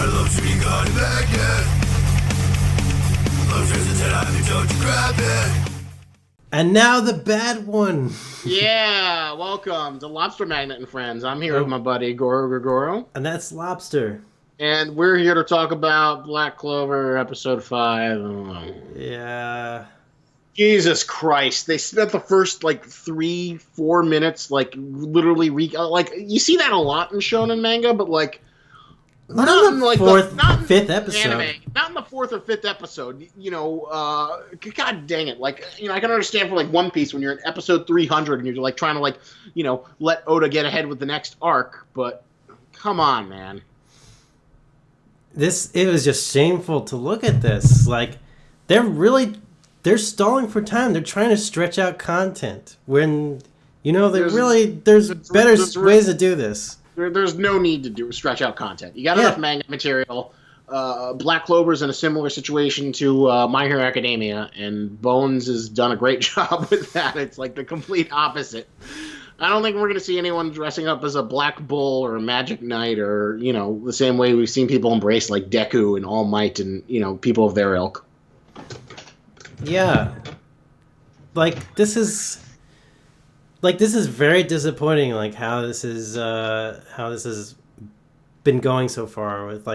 Lobster, you got it back yet? Lobster's a 10 I told you grab it. And now the bad one. Yeah, welcome to Lobster Magnet and Friends. I'm here with my buddy Goro Gregoro. And that's Lobster. And we're here to talk about Black Clover episode 5. Yeah. Jesus Christ. They spent the first 3-4 minutes literally you see that a lot in shonen manga, but not in the fifth episode. Anime, not in the 4th or 5th episode. God dang it. I can understand for One Piece when you're in episode 300 and you're trying to let Oda get ahead with the next arc, but come on, man. It was just shameful to look at this. They're stalling for time. They're trying to stretch out content when there's better ways to do this. There's no need to stretch out content. You got enough manga material. Black Clover's in a similar situation to My Hero Academia, and Bones has done a great job with that. It's the complete opposite. I don't think we're going to see anyone dressing up as a Black Bull or a Magic Knight or, the same way we've seen people embrace Deku and All Might and, people of their ilk. Yeah. This is very disappointing, how this has been going so far with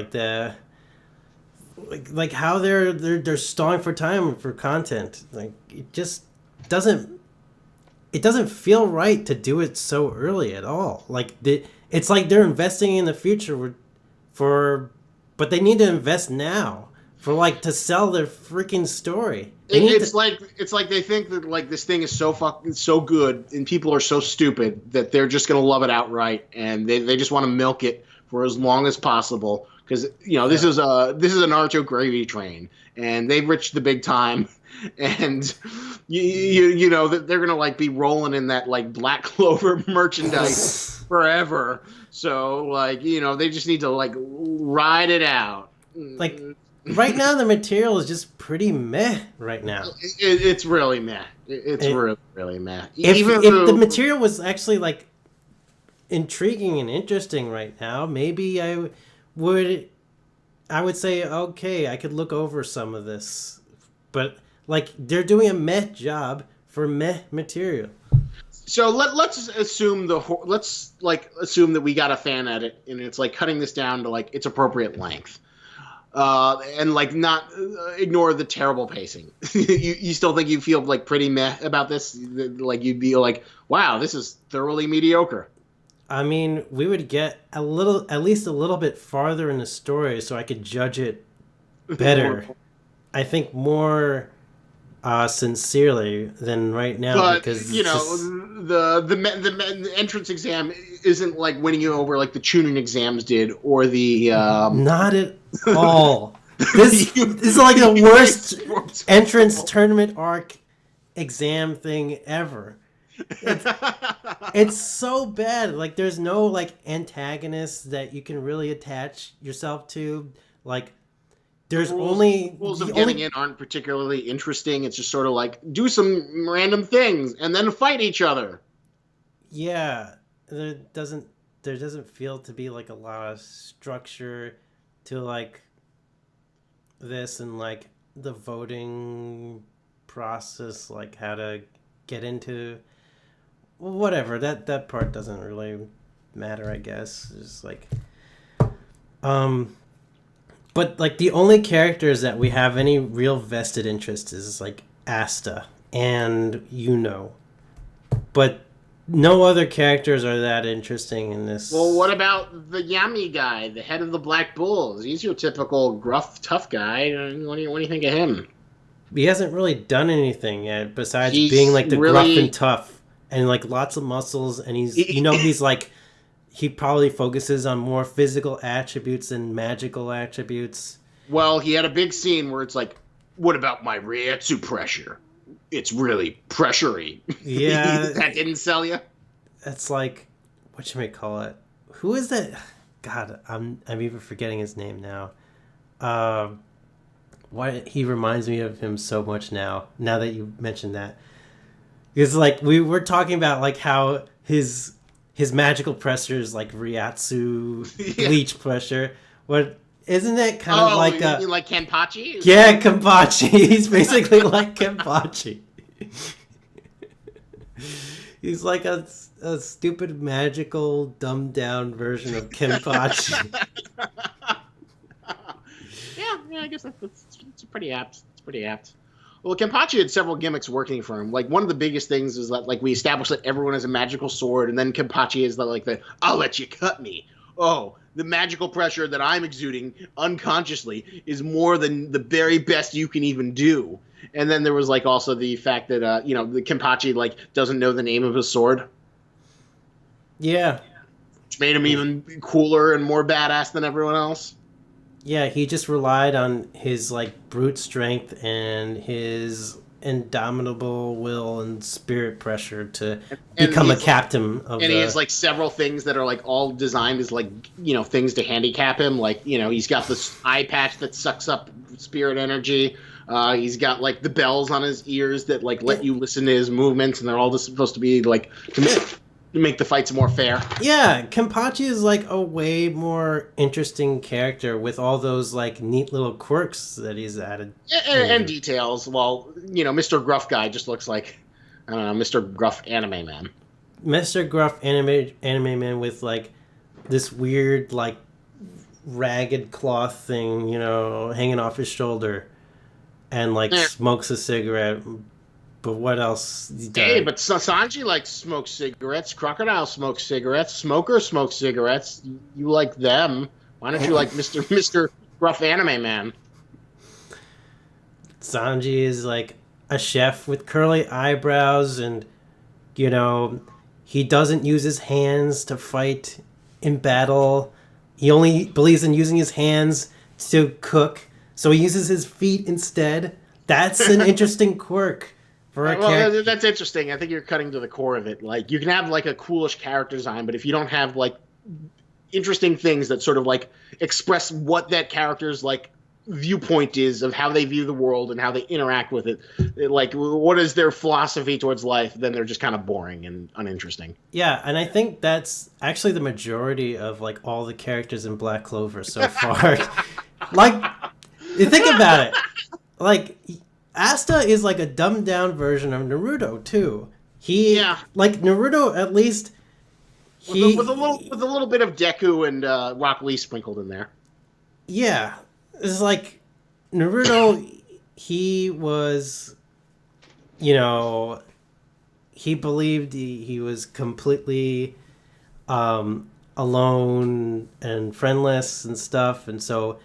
how they're stalling for time for content. It just doesn't feel right to do it so early at all. It's they're investing in the future but they need to invest now to sell their freaking story. It's like they think that this thing is so good and people are so stupid that they're just gonna love it outright, and they just want to milk it for as long as possible because this is a Naruto gravy train and they've reached the big time, and you know that they're gonna be rolling in that Black Clover merchandise forever. So they just need to ride it out. Right now, the material is just pretty meh right now. It's really meh. It's really meh. If the material was actually, intriguing and interesting right now, maybe I would say, okay, I could look over some of this. But, they're doing a meh job for meh material. So let's assume assume that we got a fan edit, and it's cutting this down to its appropriate length. And not ignore the terrible pacing. you still think you feel pretty meh about this? You'd be wow, this is thoroughly mediocre. I mean, we would get at least a little bit farther in the story, so I could judge it better. I think more sincerely than right now, but because the entrance exam isn't winning you over the tuning exams did, or the not at all. This is the worst entrance tournament arc exam thing ever. It's so bad. There's no antagonists that you can really attach yourself to. There's rules of getting in aren't particularly interesting. It's just sort of do some random things and then fight each other. Yeah, there doesn't feel to be a lot of structure to this, and the voting process, how to get into whatever. That part doesn't really matter, I guess. It's but the only characters that we have any real vested interest is Asta and but no other characters are that interesting in this. Well, what about the Yami guy, the head of the Black Bulls? He's your typical gruff, tough guy. What do you think of him? He hasn't really done anything yet besides being gruff and tough and lots of muscles, and he's he probably focuses on more physical attributes than magical attributes. Well, he had a big scene where it's what about my Ryetsu pressure? It's really pressury. Yeah. That didn't sell you? That's whatchamacallit. Who is that? God, I'm even forgetting his name now. Why he reminds me of him so much now that you mentioned that. Because we were talking about how his magical pressure is Ryatsu bleach pressure. What Isn't it kind of like you mean like Kenpachi? Yeah, Kenpachi. He's basically like Kenpachi. He's like a stupid, magical, dumbed down version of Kenpachi. Yeah, I guess it's pretty apt. It's pretty apt. Well, Kenpachi had several gimmicks working for him. Like, one of the biggest things is that, like, we established that everyone has a magical sword, and then Kenpachi is the I'll let you cut me. Oh, the magical pressure that I'm exuding unconsciously is more than the very best you can even do. And then there was, like, also the fact that, the Kenpachi, like, doesn't know the name of his sword. Yeah. Which made him even cooler and more badass than everyone else. Yeah, he just relied on his, like, brute strength and his indomitable will and spirit pressure to become a captain of he has, like, several things that are, like, all designed as, like, things to handicap him. Like, he's got this eye patch that sucks up spirit energy. He's got, like, the bells on his ears that, like, let you listen to his movements, and they're all just supposed to be, like, to make the fights more fair. Yeah, Kenpachi is like a way more interesting character with all those like neat little quirks that he's added. And details. Well, Mr. Gruff Guy just looks like, I don't know, Mr. Gruff Anime Man. Mr. Gruff Anime Man with like this weird like ragged cloth thing, hanging off his shoulder, and like smokes a cigarette. But what else? Hey, but Sanji smokes cigarettes. Crocodile smokes cigarettes. Smoker smokes cigarettes. You like them? Why don't you like Mr. Gruff Anime Man? Sanji is like a chef with curly eyebrows, and he doesn't use his hands to fight in battle. He only believes in using his hands to cook, so he uses his feet instead. That's an interesting quirk. Well, that's interesting. I think you're cutting to the core of it. Like, you can have like a coolish character design, but if you don't have like interesting things that sort of like express what that character's like viewpoint is of how they view the world and how they interact with it, like what is their philosophy towards life, then they're just kind of boring and uninteresting. Yeah, and I think that's actually the majority of like all the characters in Black Clover so far. Like, you think about it, like. Asta is like a dumbed down version of Naruto too. Like Naruto, at least with a little bit of Deku and Rock Lee sprinkled in there. Yeah, it's like Naruto. He was, he believed he was completely alone and friendless and stuff, and so.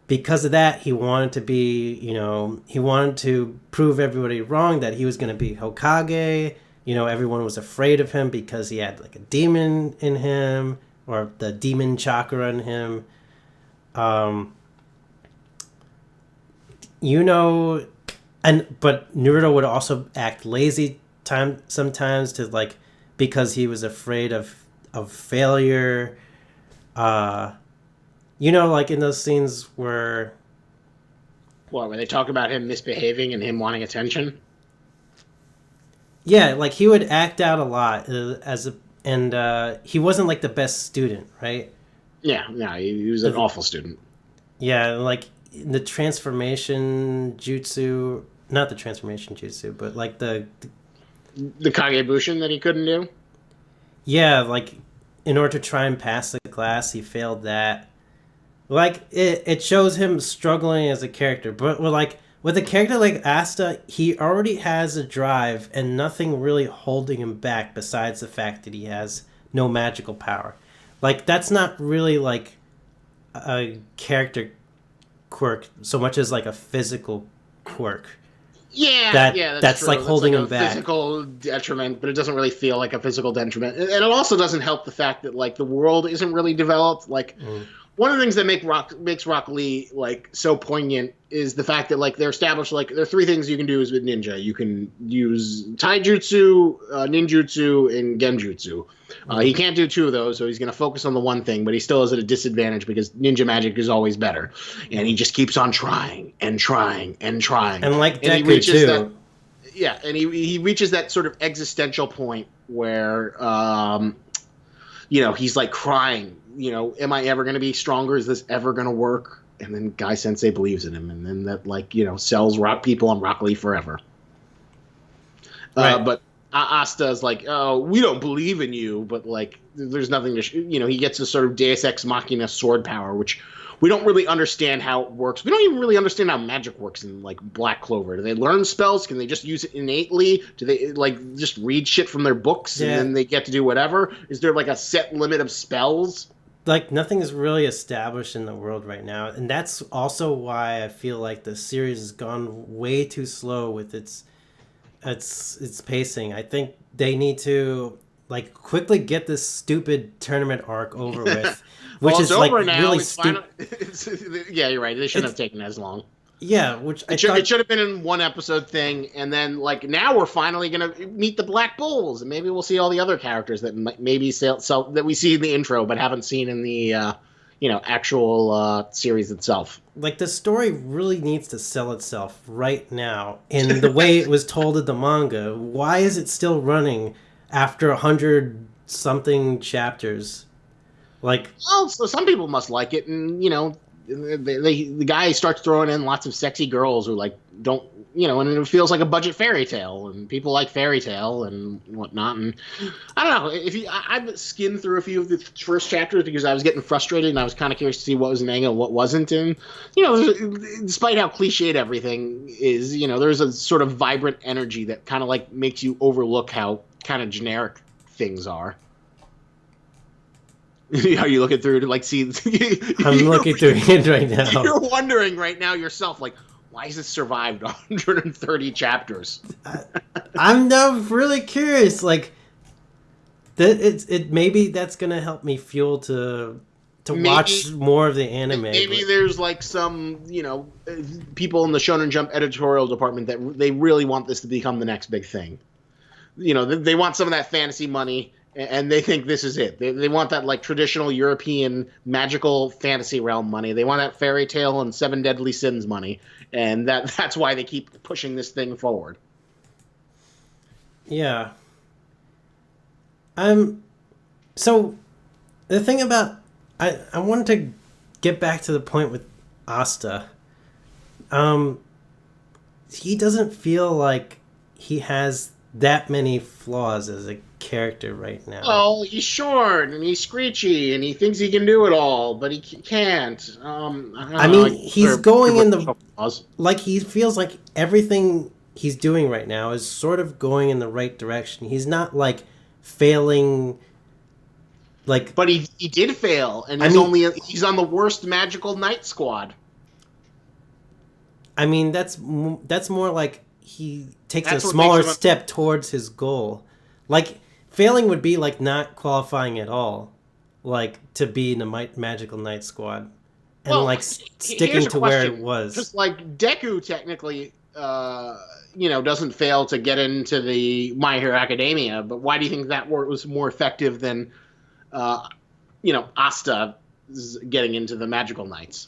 Because of that, he wanted to be, he wanted to prove everybody wrong that he was going to be Hokage. Everyone was afraid of him because he had like a demon in him, or the demon chakra in him. But Naruto would also act lazy sometimes to because he was afraid of failure. Like in those scenes where... What, where they talk about him misbehaving and him wanting attention? Yeah, like he would act out a lot and he wasn't like the best student, right? Yeah, no, he was an awful student. Yeah, like the transformation jutsu... Not the transformation jutsu, but like the Kagebushin that he couldn't do? Yeah, like in order to try and pass the class, he failed that. Like, it shows him struggling as a character. But with a character like Asta, he already has a drive and nothing really holding him back besides the fact that he has no magical power. Like, that's not really, like, a character quirk so much as, like, a physical quirk. That's true. like holding him back. Physical detriment, but it doesn't really feel like a physical detriment. And it also doesn't help the fact that, like, the world isn't really developed. Like... One of the things that makes Rock Lee like so poignant is the fact that like they're established like there are three things you can do with ninja. You can use taijutsu, ninjutsu, and genjutsu. He can't do two of those, so he's going to focus on the one thing, but he still is at a disadvantage because ninja magic is always better, and he just keeps on trying and trying and trying. And like Deku too. And he reaches that sort of existential point where he's like crying. am I ever going to be stronger? Is this ever going to work? And then Guy Sensei believes in him, and then that sells rock people on Rock Lee forever. Right. But Asta's like, oh, we don't believe in you, but like, there's nothing to, he gets this sort of Deus Ex Machina sword power, which we don't really understand how it works. We don't even really understand how magic works in like Black Clover. Do they learn spells? Can they just use it innately? Do they like just read shit from their books and then they get to do whatever? Is there like a set limit of spells? Like nothing is really established in the world right now, and that's also why I feel like the series has gone way too slow with its pacing. I think they need to like quickly get this stupid tournament arc over with, which is like really stupid. Yeah, you're right. They shouldn't have taken as long. Yeah, which it should have been in one episode thing, and then like now we're finally gonna meet the Black Bulls, and maybe we'll see all the other characters that maybe that we see in the intro but haven't seen in the actual series itself. Like the story really needs to sell itself right now in the way it was told in the manga. Why is it still running after 100-something chapters? Like, well, so some people must like it, and the guy starts throwing in lots of sexy girls who like don't, and it feels like a budget fairy tale, and people like fairy tale and whatnot. And I don't know, I've skimmed through a few of the first chapters because I was getting frustrated and I was kind of curious to see what was an angle and what wasn't. And despite how cliched everything is, there's a sort of vibrant energy that kind of like makes you overlook how kind of generic things are. Are you looking through to like see? I'm looking through it right now. You're wondering right now yourself, like, why has it survived 130 chapters? I'm now really curious. Like, that maybe that's gonna help me fuel to watch more of the anime. Maybe there's like some people in the Shonen Jump editorial department that they really want this to become the next big thing. They want some of that fantasy money. And they think this is it. They want that like traditional European magical fantasy realm money. They want that fairy tale and Seven Deadly Sins money, and that's why they keep pushing this thing forward. Yeah. So the thing about I wanted to get back to the point with Asta. He doesn't feel like he has that many flaws as a character right now. Well, he's short and he's screechy and he thinks he can do it all, but he can't. I mean, he's going in the like he feels like everything he's doing right now is sort of going in the right direction. He's not like failing. Like, but he did fail, and he's on the worst magical night squad. I mean, that's more like he takes a smaller step towards his goal. Like, failing would be like not qualifying at all, like to be in the magical night squad, and sticking to where it was. Just like Deku technically, doesn't fail to get into the My Hero Academia, but why do you think that was more effective than, Asta getting into the magical nights?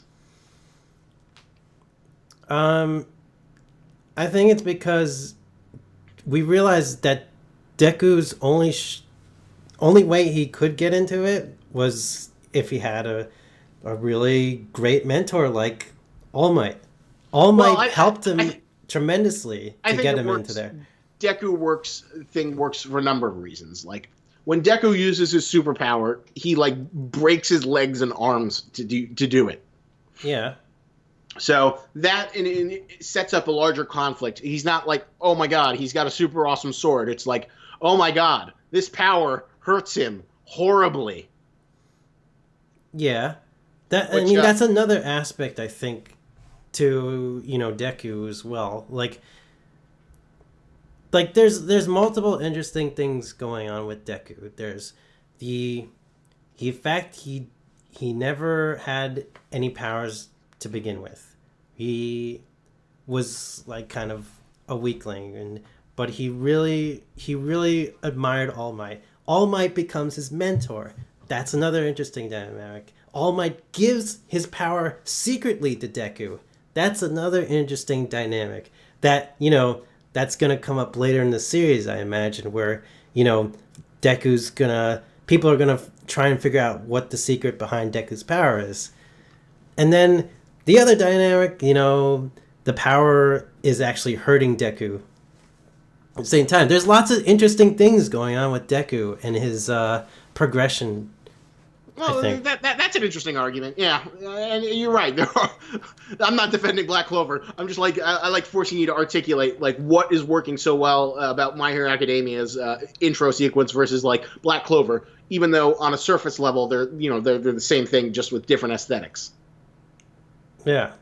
I think it's because we realized that Deku's only way he could get into it was if he had a really great mentor like All Might. All Might helped him tremendously to get him into there. Deku works for a number of reasons. Like when Deku uses his superpower, he like breaks his legs and arms to do it. Yeah. So that it sets up a larger conflict. He's not like, oh my god, he's got a super awesome sword. It's like, oh my god, this power hurts him horribly. Yeah. That's another aspect, I think, to, Deku as well. Like there's multiple interesting things going on with Deku. There's the fact he never had any powers to begin with. He was like kind of a weakling, but he really admired All Might. All Might becomes his mentor. That's another interesting dynamic. All Might gives his power secretly to Deku. That's another interesting dynamic that, that's going to come up later in the series, I imagine, where, Deku's going to people are gonna try and figure out what the secret behind Deku's power is. And then the other dynamic, the power is actually hurting Deku. At the same time, there's lots of interesting things going on with Deku and his progression. Well, that's an interesting argument. Yeah, and you're right. I'm not defending Black Clover. I'm just like I like forcing you to articulate like what is working so well about My Hero Academia's intro sequence versus like Black Clover. Even though on a surface level they're the same thing, just with different aesthetics. Yeah,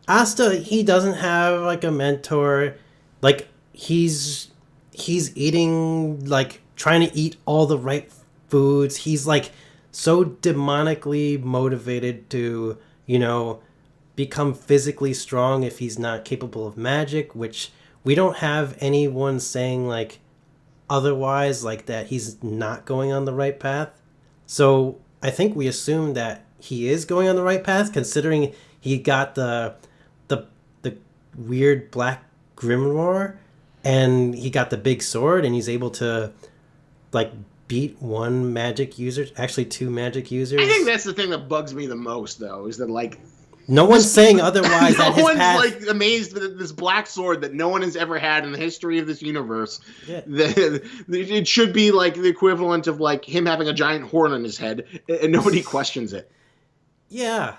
Asta, he doesn't have like a mentor. Like he's eating, like trying to eat all the right foods. He's like so demonically motivated to, become physically strong if he's not capable of magic, which we don't have anyone saying like otherwise, like that he's not going on the right path. So I think we assume that he is going on the right path, considering he got the weird black grimoire and he got the big sword and he's able to like beat one magic user, actually two magic users. I think that's the thing that bugs me the most, though, is that like no one's saying otherwise. No that his one's path... like amazed that this black sword that no one has ever had in the history of this universe. Yeah. It should be like the equivalent of like him having a giant horn on his head, and nobody questions it. Yeah.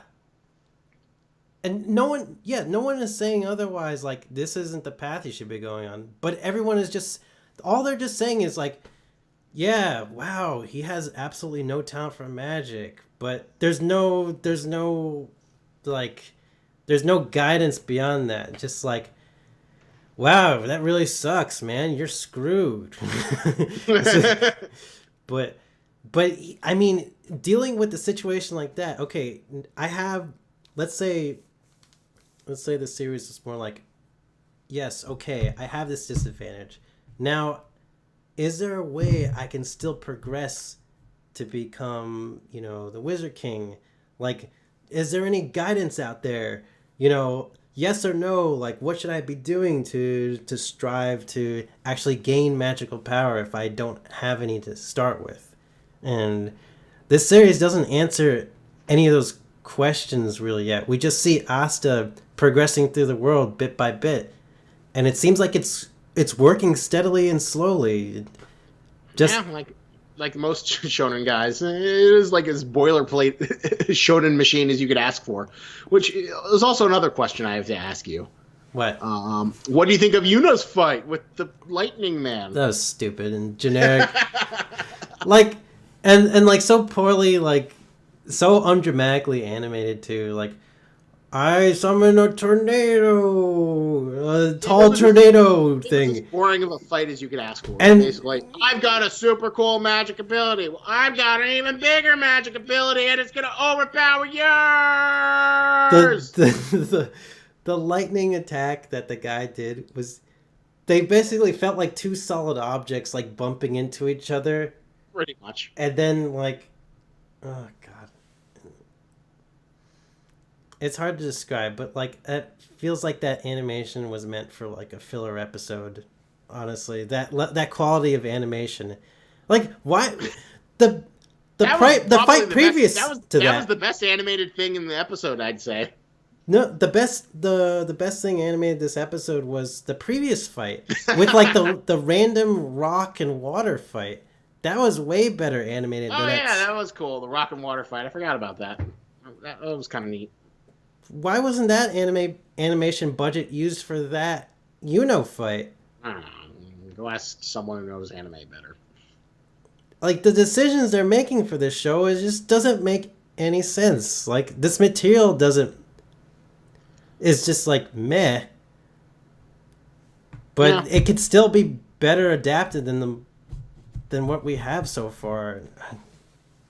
And no one is saying otherwise. Like this isn't the path he should be going on. But everyone is just, all they're just saying is like, yeah, wow, he has absolutely no talent for magic, but there's no guidance beyond that. Just like, wow, that really sucks, man. You're screwed. but I mean, dealing with the situation like that. Okay, I have, let's say the series is more like, yes, okay, I have this disadvantage. Now, is there a way I can still progress to become, the Wizard King? Like, is there any guidance out there? Yes or no? Like, what should I be doing to strive to actually gain magical power if I don't have any to start with? And this series doesn't answer any of those questions really yet. We just see Asta progressing through the world bit by bit, and it seems like it's working steadily and slowly. Just like most shonen guys, it is like as boilerplate shonen machine as you could ask for. Which is also another question I have to ask you. What? What do you think of Yuna's fight with the Lightning Man? That was stupid and generic. Like, and like so poorly, like so undramatically animated too. Like, I summon a tornado, a tall tornado thing. As boring of a fight as you could ask for. And basically, I've got a super cool magic ability. I've got an even bigger magic ability, and it's gonna overpower yours. The lightning attack that the guy did was, they basically felt like two solid objects like bumping into each other. Pretty much. And then like, oh god. It's hard to describe, but like it feels like that animation was meant for like a filler episode. Honestly, that quality of animation, like why the fight previous to that was the best animated thing in the episode, I'd say. No, the best thing animated this episode was the previous fight with like the random rock and water fight. That was way better animated. Oh yeah, that was cool. The rock and water fight. I forgot about that. That was kind of neat. Why wasn't that animation budget used for that fight? I don't know. Go ask someone who knows anime better. Like, the decisions they're making for this show just doesn't make any sense. Like, this material is just like meh. But it could still be better adapted than what we have so far.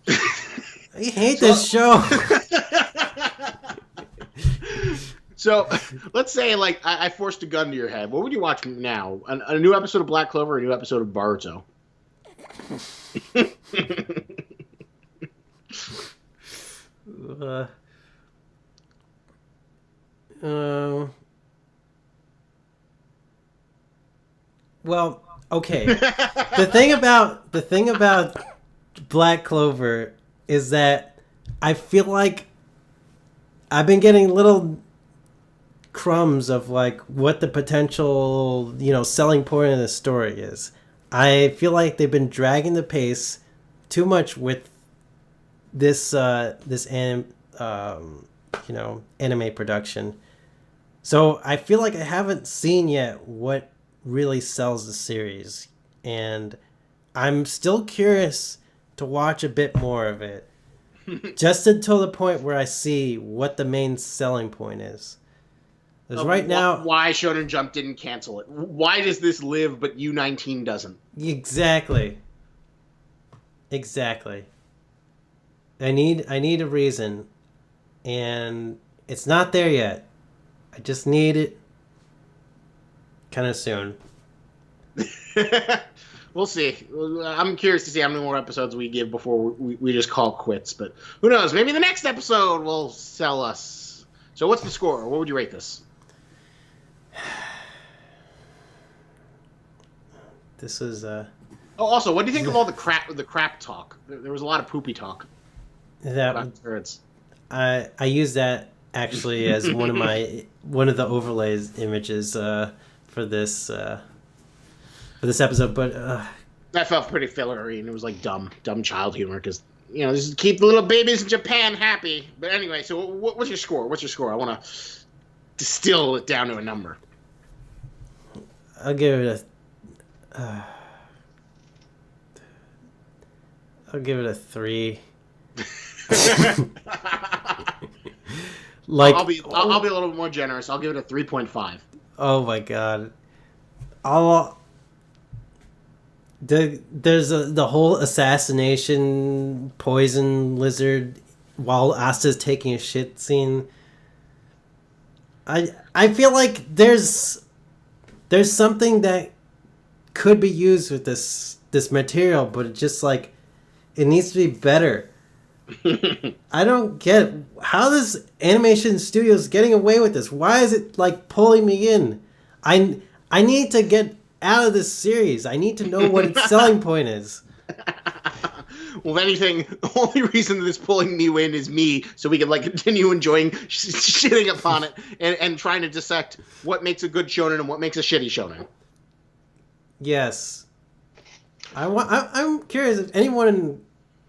I hate this show. So, let's say, like, I forced a gun to your head. What would you watch now? A new episode of Black Clover or a new episode of Boruto? Well, okay. The thing about Black Clover is that I feel like I've been getting little crumbs of like what the potential, selling point of the story is. I feel like they've been dragging the pace too much with this anime production. So I feel like I haven't seen yet what really sells the series, and I'm still curious to watch a bit more of it. Just until the point where I see what the main selling point is. Because right now... Why Shonen Jump didn't cancel it. Why does this live but U19 doesn't? Exactly. I need a reason. And it's not there yet. I just need it kind of soon. We'll see. I'm curious to see how many more episodes we give before we just call quits. But who knows? Maybe the next episode will sell us. So what's the score? What would you rate this? This is Oh, also, what do you think of all the crap talk? There was a lot of poopy talk. I use that actually as one of the overlays images for this episode, but that felt pretty fillery, and it was like dumb child humor because just keep the little babies in Japan happy. But anyway, so what's your score? I want to distill it down to a number. I'll give it a 3. I'll be a little bit more generous. I'll give it a 3.5. Oh my god! There's the whole assassination poison lizard while Asta's taking a shit scene. I feel like there's something that could be used with this material, but it just like it needs to be better. I don't get how this animation studio is getting away with this. Why is it like pulling me in? I need to get out of this series. I need to know what its selling point is. Well, if anything, the only reason this pulling me in is me, so we can like continue enjoying shitting upon it and trying to dissect what makes a good shonen and what makes a shitty shonen. Yes, I'm curious if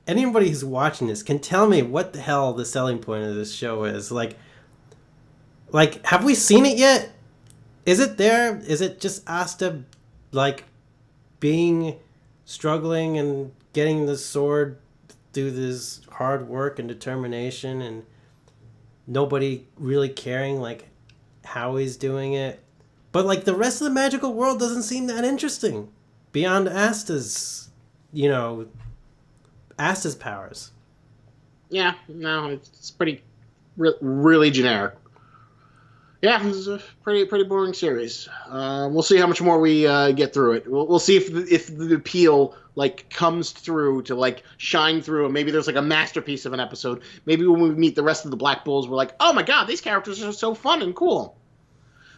anybody who's watching this can tell me what the hell the selling point of this show is. Like, have we seen it yet? Is it there? Is it just Asta, like, struggling and getting the sword through this hard work and determination and nobody really caring, like, how he's doing it? But, like, the rest of the magical world doesn't seem that interesting beyond Asta's powers. Yeah, no, it's pretty, really generic. Yeah, this is a pretty boring series. We'll see how much more we get through it. We'll see if the appeal like comes through to like shine through, and maybe there's like a masterpiece of an episode. Maybe when we meet the rest of the Black Bulls, we're like, oh my god, these characters are so fun and cool.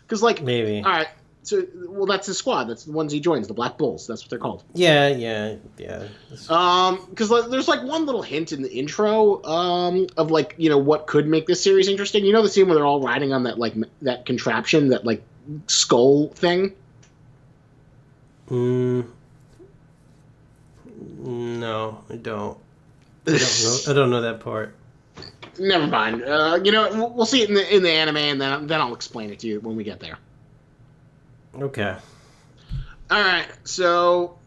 Because like, maybe. All right. So, well, that's his squad. That's the ones he joins, the Black Bulls. That's what they're called. Yeah. Because there's like one little hint in the intro of like what could make this series interesting. The scene where they're all riding on that like that contraption, that like skull thing. No, I don't. I don't know that part. Never mind. We'll see it in the anime, and then I'll explain it to you when we get there. Okay. All right. So,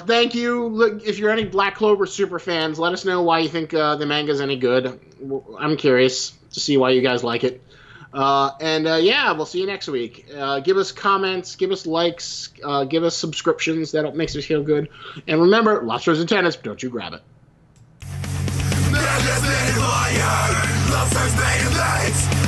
thank you. Look, if you're any Black Clover super fans, let us know why you think the manga's any good. I'm curious to see why you guys like it. Yeah, we'll see you next week. Give us comments, give us likes, give us subscriptions. That makes us feel good. And remember, Lobster's in tennis, don't you grab it. Manga's made of iron, Lobster's made of light.